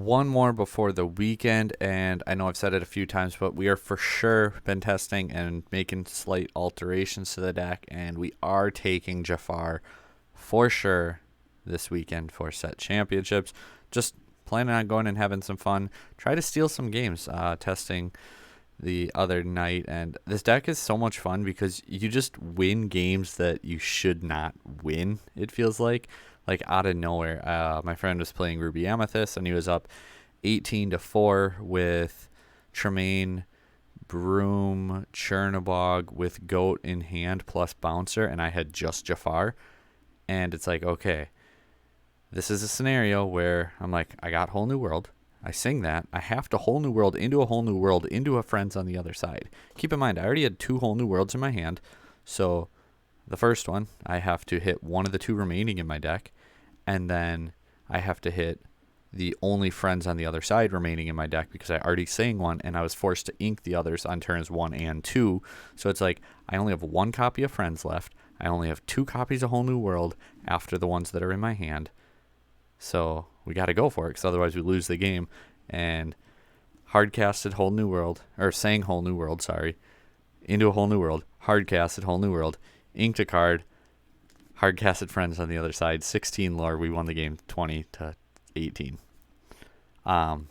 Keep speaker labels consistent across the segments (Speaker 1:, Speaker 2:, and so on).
Speaker 1: one more before the weekend, and I know I've said it a few times, but we are for sure been testing and making slight alterations to the deck, and we are taking Jafar for sure this weekend for set championships. Just planning on going and having some fun. Try to steal some games, testing the other night, and this deck is so much fun because you just win games that you should not win, it feels like out of nowhere. My friend was playing Ruby Amethyst, and he was up 18-4 with Tremaine, Broom, Chernobog with Goat in hand plus Bouncer, and I had just Jafar. And it's like, okay, this is a scenario where I'm like, I got Whole New World. I sing that. I have to Whole New World into a Whole New World into a Friends on the other side. Keep in mind, I already had 2 Whole New Worlds in my hand, so the first one, I have to hit one of the 2 remaining in my deck, and then I have to hit the only Friends on the other side remaining in my deck because I already sang one, and I was forced to ink the others on turns 1 and 2. So it's like I only have 1 copy of Friends left. I only have 2 copies of Whole New World after the ones that are in my hand. So we got to go for it because otherwise we lose the game. And hard-casted Whole New World, or sang Whole New World, sorry, into a Whole New World, hard-casted Whole New World, inked a card, hard-casted Friends on the other side, 16 lore. We won the game 20-18. And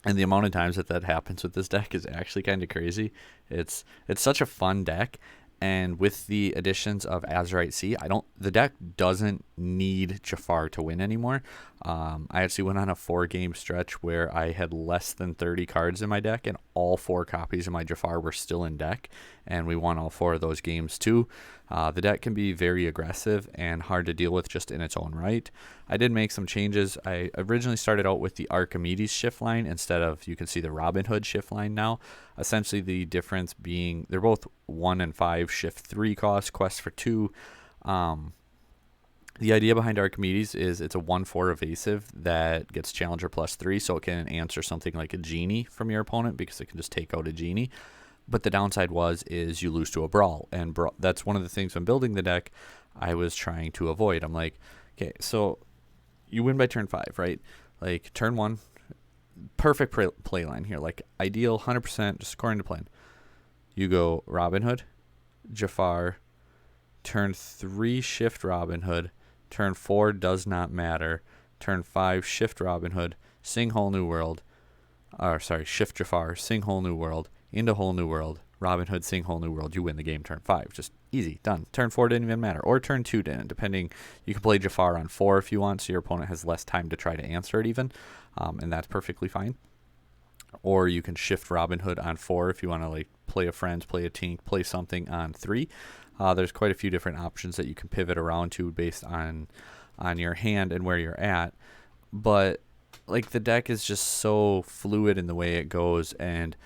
Speaker 1: the amount of times that happens with this deck is actually kind of crazy. It's such a fun deck, and with the additions of Azurite Sea, the deck doesn't need Jafar to win anymore. I actually went on a 4-game stretch where I had less than 30 cards in my deck, and all 4 copies of my Jafar were still in deck, and we won all 4 of those games too. The deck can be very aggressive and hard to deal with just in its own right. I did make some changes. I originally started out with the Archimedes shift line instead of, you can see the Robin Hood shift line now. Essentially the difference being they're both 1 and 5 shift 3 cost, quest for 2. The idea behind Archimedes is it's a 1/4 evasive that gets Challenger +3, so it can answer something like a Genie from your opponent because it can just take out a Genie. But the downside is you lose to a Brawl, and that's one of the things when building the deck I was trying to avoid. I'm like, okay, so you win by turn 5, right? Like turn 1, perfect play line here, like ideal 100%, just according to plan. You go Robin Hood, Jafar, turn 3 shift Robin Hood, turn 4 does not matter, turn 5 shift Robin Hood, sing Whole New World, shift Jafar, sing Whole New World, into Whole New World, Robin Hood, sing Whole New World, you win the game turn 5. Just easy, done. Turn 4 didn't even matter, or turn 2 didn't, depending. You can play Jafar on 4 if you want, so your opponent has less time to try to answer it even, and that's perfectly fine. Or you can shift Robin Hood on 4 if you want to like play a Friends, play a Tink, play something on 3. There's quite a few different options that you can pivot around to based on your hand and where you're at. But like the deck is just so fluid in the way it goes, and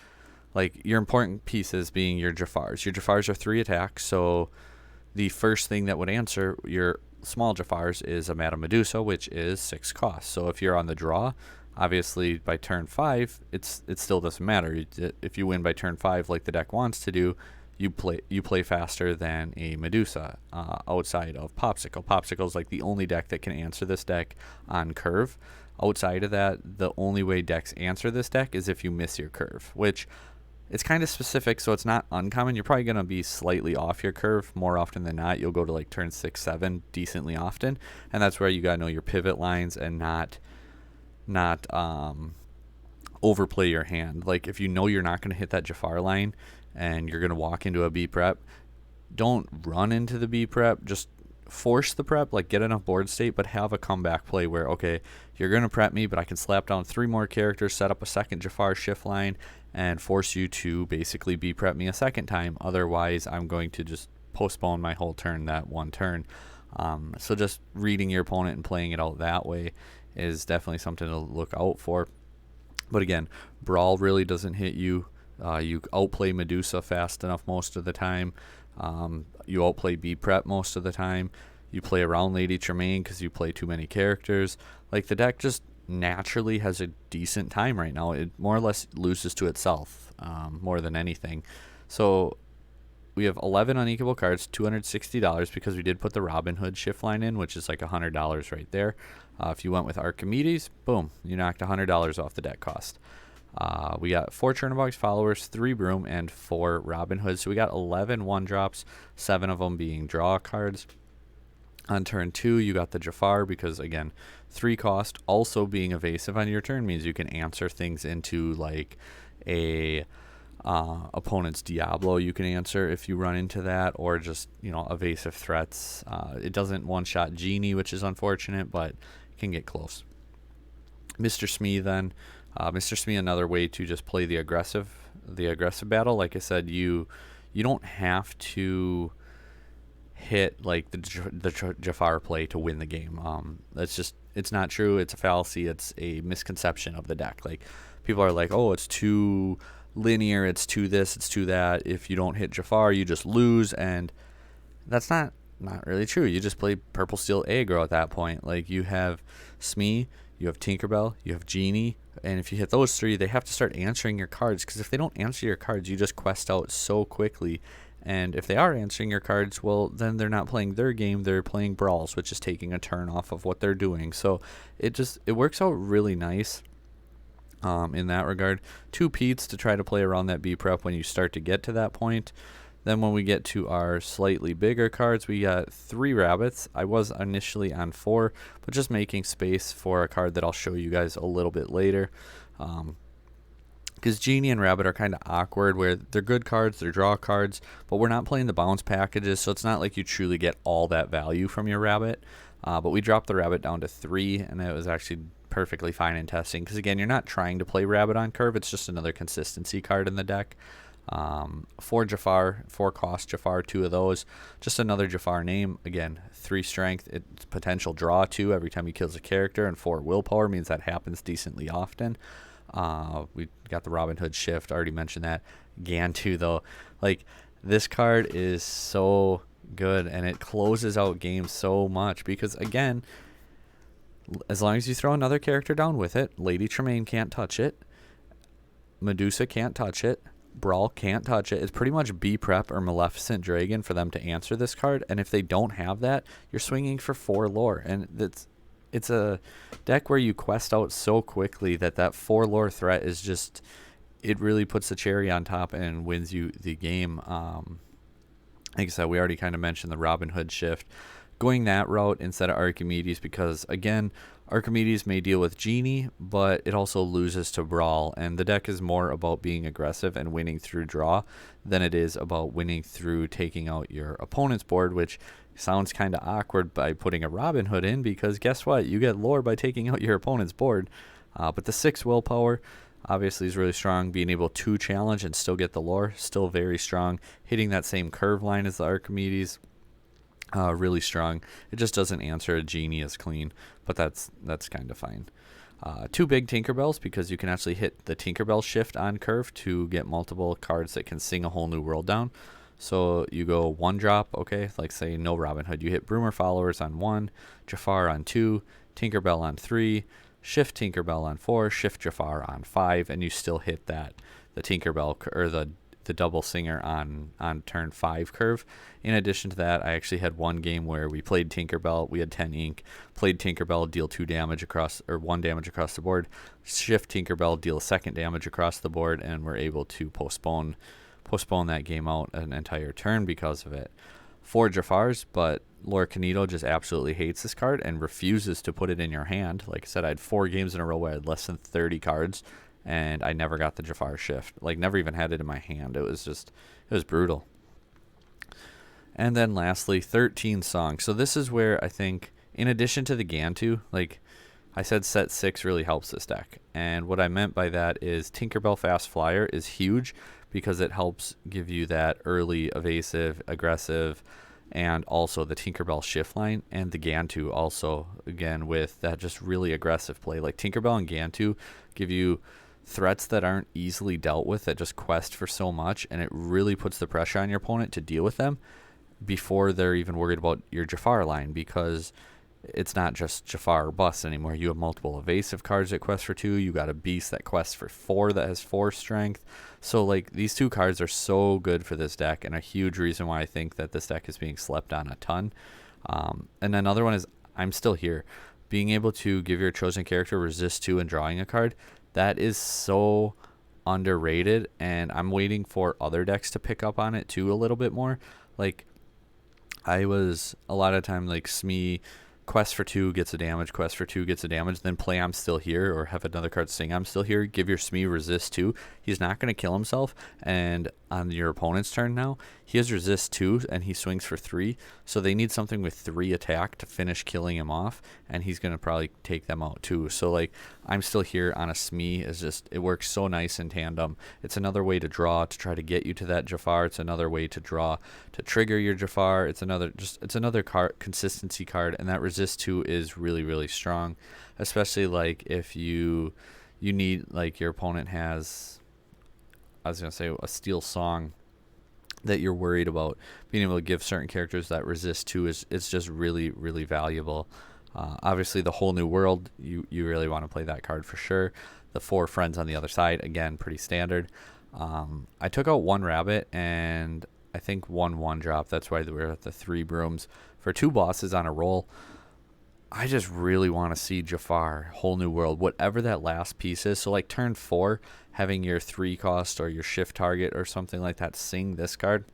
Speaker 1: like your important pieces being your Jafars. Your Jafars are 3 attacks, so the first thing that would answer your small Jafars is a Madame Medusa, which is 6 cost. So if you're on the draw, obviously by turn 5, it still doesn't matter. If you win by turn 5 like the deck wants to do, you play faster than a Medusa outside of Popsicle. Popsicle is like the only deck that can answer this deck on curve. Outside of that, the only way decks answer this deck is if you miss your curve, which it's kind of specific, so it's not uncommon. You're probably going to be slightly off your curve more often than not. You'll go to like turn 6, 7 decently often, and that's where you got to know your pivot lines and not overplay your hand. Like if you know you're not going to hit that Jafar line and you're going to walk into a B prep, don't run into the B prep. Just force the prep, like get enough board state, but have a comeback play where, okay, you're going to prep me, but I can slap down 3 more characters, set up a second Jafar shift line, and force you to basically B prep me a second time. Otherwise, I'm going to just postpone my whole turn that one turn. So just reading your opponent and playing it out that way is definitely something to look out for. But again, Brawl really doesn't hit you. You outplay Medusa fast enough most of the time. You outplay B-Prep most of the time. You play around Lady Tremaine because you play too many characters. Like, the deck just naturally has a decent time right now. It more or less loses to itself more than anything. So we have 11 unequal cards, $260 because we did put the Robin Hood shift line in, which is like $100 right there. If you went with Archimedes, boom, you knocked $100 off the deck cost. We got 4 Chernobog's followers, 3 Broom, and 4 Robin Hoods. So we got 11 1-drops, 7 of them being draw cards. On turn 2, you got the Jafar because, again, 3 cost. Also being evasive on your turn means you can answer things into like a opponent's Diablo. You can answer if you run into that, or just, evasive threats. It doesn't one-shot Genie, which is unfortunate, but it can get close. Mr. Smee then. Mr. Smee, another way to just play the aggressive battle. Like I said, you don't have to hit like the Jafar play to win the game. It's not true. It's a fallacy. It's a misconception of the deck. Like, people are like, oh, it's too linear. It's too this. It's too that. If you don't hit Jafar, you just lose, and that's not really true. You just play purple steel aggro at that point. Like, you have Smee, you have Tinkerbell, you have Genie, and if you hit those 3, they have to start answering your cards, because if they don't answer your cards, you just quest out so quickly. And if they are answering your cards, well, then they're not playing their game, they're playing Brawls, which is taking a turn off of what they're doing. So it works out really nice in that regard. 2 Pete's to try to play around that B prep when you start to get to that point. Then when we get to our slightly bigger cards, we got 3 Rabbits. I was initially on 4, but just making space for a card that I'll show you guys a little bit later. Because Genie and Rabbit are kind of awkward, where they're good cards, they're draw cards, but we're not playing the bounce packages, so it's not like you truly get all that value from your Rabbit. But we dropped the Rabbit down to 3, and it was actually perfectly fine in testing, because again, you're not trying to play Rabbit on curve, it's just another consistency card in the deck. 4 Jafar, 4 cost Jafar, 2 of those. Just another Jafar name. Again, 3 strength. It's potential draw 2 every time he kills a character, and 4 willpower means that happens decently often. We got the Robin Hood shift. Already mentioned that. Gantu, though, like, this card is so good, and it closes out games so much, because again, as long as you throw another character down with it, Lady Tremaine can't touch it, Medusa can't touch it, Brawl can't touch it. It's pretty much B prep or Maleficent Dragon for them to answer this card, and if they don't have that, you're swinging for 4 lore, and it's a deck where you quest out so quickly that 4 lore threat is just, it really puts the cherry on top and wins you the game. Like I said, we already kind of mentioned the Robin Hood shift, going that route instead of Archimedes, because again, Archimedes may deal with Genie, but it also loses to Brawl, and the deck is more about being aggressive and winning through draw than it is about winning through taking out your opponent's board, which sounds kind of awkward by putting a Robin Hood in, because guess what? You get lore by taking out your opponent's board. But the 6 willpower obviously is really strong. Being able to challenge and still get the lore, still very strong. Hitting that same curve line as the Archimedes, really strong. It just doesn't answer a Genie as clean, but that's kind of fine. 2 big Tinkerbells, because you can actually hit the Tinkerbell shift on curve to get multiple cards that can sing a whole new world down. So you go 1 drop, okay, like say no Robin Hood. You hit Broomer Followers on 1, Jafar on 2, Tinkerbell on 3, shift Tinkerbell on 4, shift Jafar on 5, and you still hit the Tinkerbell, or the double singer on turn 5 curve. In addition to that, I actually had one game where we played Tinkerbell. We had 10 ink, played Tinkerbell, deal 2 damage across, or 1 damage across the board, shift Tinkerbell, deal 2nd damage across the board, and we're able to postpone that game out an entire turn because of it. 4 Jafars, but Lorcanito just absolutely hates this card and refuses to put it in your hand. Like I said, I had 4 games in a row where I had less than 30 cards, and I never got the Jafar shift. Like, never even had it in my hand. It was brutal. And then lastly, 13 Song. So this is where I think, in addition to the Gantu, like I said, set 6 really helps this deck. And what I meant by that is Tinkerbell Fast Flyer is huge, because it helps give you that early evasive, aggressive, and also the Tinkerbell shift line, and the Gantu also, again, with that just really aggressive play. Like, Tinkerbell and Gantu give you threats that aren't easily dealt with, that just quest for so much, and it really puts the pressure on your opponent to deal with them before they're even worried about your Jafar line, because it's not just Jafar or bust anymore. You have multiple evasive cards that quest for 2. You got a beast that quests for 4 that has 4 strength. So, like, these 2 cards are so good for this deck, and a huge reason why I think that this deck is being slept on a ton. And another one is I'm Still Here. being able to give your chosen character resist 2 and drawing a card, that is so underrated, and I'm waiting for other decks to pick up on it too a little bit more. Like, I was a lot of time like Smee, quest for 2 gets a damage, quest for 2 gets a damage, then play I'm Still Here, or have another card saying I'm Still Here, give your Smee resist 2. He's not going to kill himself, and on your opponent's turn now, he has resist 2 and he swings for 3, so they need something with 3 attack to finish killing him off, and he's going to probably take them out too. So like, I'm Still Here on a Smee is just, it works so nice in tandem. It's another way to draw to try to get you to that Jafar. It's another way to draw to trigger your Jafar. It's another card, consistency card, and that resist 2 is really, really strong, especially like if you need, like, your opponent has, I was gonna say, a Steel Song that you're worried about. Being able to give certain characters that resist 2 is just really, really valuable. Obviously, the Whole New World, you really want to play that card for sure. The 4 friends on the other side, again, pretty standard. I took out 1 rabbit and I think 1 drop. That's why we're at the 3 brooms for 2 bosses on a roll. I just really want to see Jafar, Whole New World, whatever that last piece is. So like turn 4, having your 3 cost or your shift target or something like that sing this card.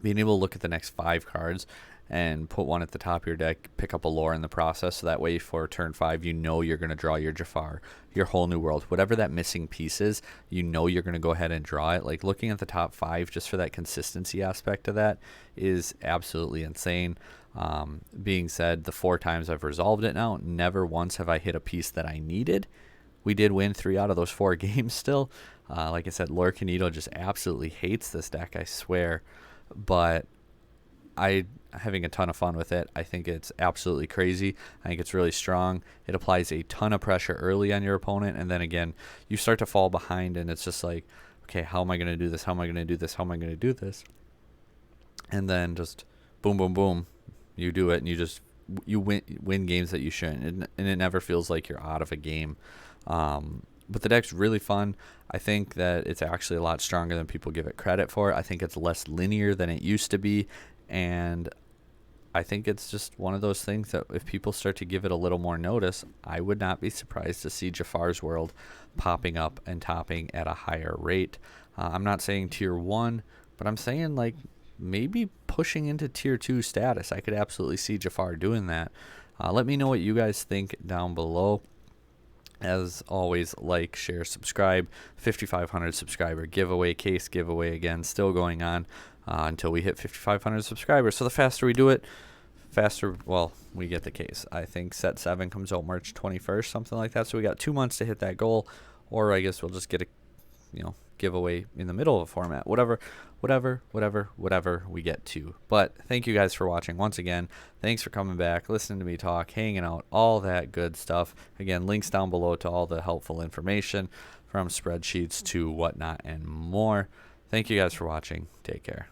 Speaker 1: Being able to look at the next 5 cards and put 1 at the top of your deck, pick up a lore in the process, so that way for turn 5 you know you're going to draw your Jafar, your Whole New World, whatever that missing piece is, you know you're going to go ahead and draw it. Like, looking at the top 5 just for that consistency aspect of that is absolutely insane. Being said, the 4 times I've resolved it now, never once have I hit a piece that I needed. We did win 3 out of those 4 games still. Like I said, Lorcana just absolutely hates this deck, I swear, but I'm having a ton of fun with it. I think it's absolutely crazy. I think it's really strong. It applies a ton of pressure early on your opponent, and then again, you start to fall behind, and it's just like, okay, how am I going to do this? How am I going to do this? How am I going to do this? And then just boom, boom, boom, you do it, and you win games that you shouldn't, and it never feels like you're out of a game. But the deck's really fun. I think that it's actually a lot stronger than people give it credit for. I think it's less linear than it used to be, and I think it's just one of those things that if people start to give it a little more notice, I would not be surprised to see Jafar's World popping up and topping at a higher rate. I'm not saying tier 1, but I'm saying like maybe pushing into tier 2 status. I could absolutely see Jafar doing that. Let me know what you guys think down below. As always, like, share, subscribe. 5,500 subscriber giveaway, case giveaway, again, still going on until we hit 5,500 subscribers. So the faster we do it, faster, well, we get the case. I think set 7 comes out March 21st, something like that. So we got 2 months to hit that goal, or I guess we'll just get a, giveaway in the middle of a format. Whatever we get to. But thank you guys for watching once again. Thanks for coming back, listening to me talk, hanging out, all that good stuff. Again, links down below to all the helpful information, from spreadsheets to whatnot and more. Thank you guys for watching. Take care.